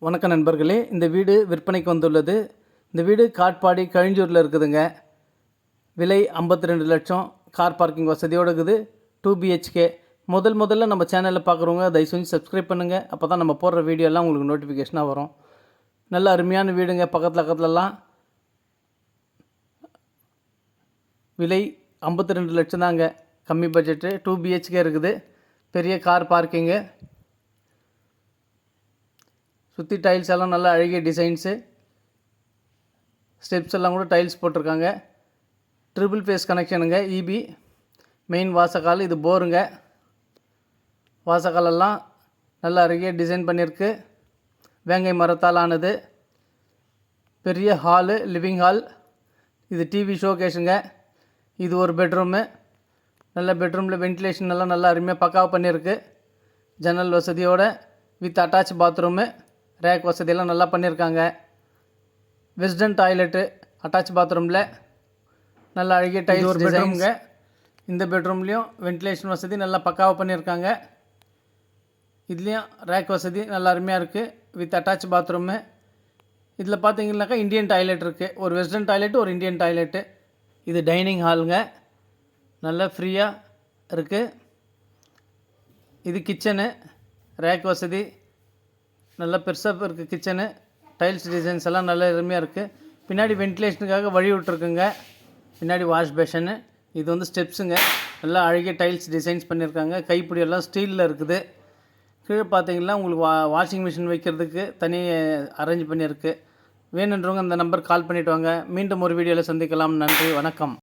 வணக்கம் நண்பர்களே, இந்த வீடு விற்பனைக்கு வந்துள்ளது. இந்த வீடு காட்பாடி கழிஞ்சூரில் இருக்குதுங்க. விலை 52 லட்சம். கார் பார்க்கிங் வசதியோடு இருக்குது. 2 BHK. முதல்ல நம்ம சேனலில் பார்க்குறவங்க தயவு செஞ்சு சப்ஸ்கிரைப் பண்ணுங்கள். அப்போ தான் நம்ம போடுற வீடியோலாம் உங்களுக்கு நோட்டிஃபிகேஷனாக வரும். நல்ல அருமையான வீடுங்க. பக்கத்துலலாம் விலை 52 லட்சம் தாங்க. கம்மி பட்ஜெட்டு. 2 BHK இருக்குது. பெரிய கார் பார்க்கிங்கு. சுற்றி டைல்ஸ் எல்லாம் நல்லா அழகிய டிசைன்ஸு. ஸ்டெப்ஸ் எல்லாம் கூட டைல்ஸ் போட்டிருக்காங்க. ட்ரிபிள் ஃபேஸ் கனெக்ஷனுங்க. EB மெயின் வாசக்கால். இது போருங்க. வாசக்காலெல்லாம் நல்லா அழகிய டிசைன் பண்ணியிருக்கு. வேங்கை மரத்தால் ஆனது. பெரிய ஹாலு, லிவிங் ஹால். இது டிவி ஷோகேஷுங்க. இது ஒரு பெட்ரூமு. நல்ல பெட்ரூமில் வென்டிலேஷன் எல்லாம் நல்லா அருமையாக பக்காவாக பண்ணியிருக்கு. ஜன்னல் வசதியோடு வித் அட்டாச் பாத்ரூமு. ரேக் வசதியெல்லாம் நல்லா பண்ணியிருக்காங்க. வெஸ்டர்ன் டாய்லெட்டு அட்டாச் பாத்ரூமில். நல்ல அழகிய டைல்ஸ் டிசைனுங்க. இந்த பெட்ரூம்லேயும் வென்டிலேஷன் வசதி நல்லா பக்காவாக பண்ணியிருக்காங்க. இதுலேயும் ரேக் வசதி நல்லா அருமையாக இருக்குது வித் அட்டாச் பாத்ரூமு. இதில் பார்த்தீங்கன்னாக்கா இந்தியன் டாய்லெட் இருக்குது. ஒரு வெஸ்டர்ன் டாய்லெட்டு, ஒரு இந்தியன் டாய்லெட்டு. இது டைனிங் ஹாலுங்க. நல்லா ஃப்ரீயாக இருக்குது. இது கிச்சனு. ரேக் வசதி நல்லா பெருசாக இருக்குது கிச்சனு. டைல்ஸ் டிசைன்ஸ் எல்லாம் நல்ல அருமையாக இருக்குது. பின்னாடி வென்டிலேஷனுக்காக வழி விட்ருக்குங்க. பின்னாடி வாஷ் பேஷனு. இது வந்து ஸ்டெப்ஸுங்க. நல்லா அழகிய டைல்ஸ் டிசைன்ஸ் பண்ணியிருக்காங்க. கைப்பிடி எல்லாம் ஸ்டீலில் இருக்குது. கீழே பார்த்தீங்கன்னா உங்களுக்கு வாஷிங் மிஷின் வைக்கிறதுக்கு தனி அரேஞ்ச் பண்ணியிருக்கு. வேணுன்றவங்க அந்த நம்பர் கால் பண்ணிவிட்டு வாங்க. மீண்டும் ஒரு வீடியோவில் சந்திக்கலாம். நன்றி, வணக்கம்.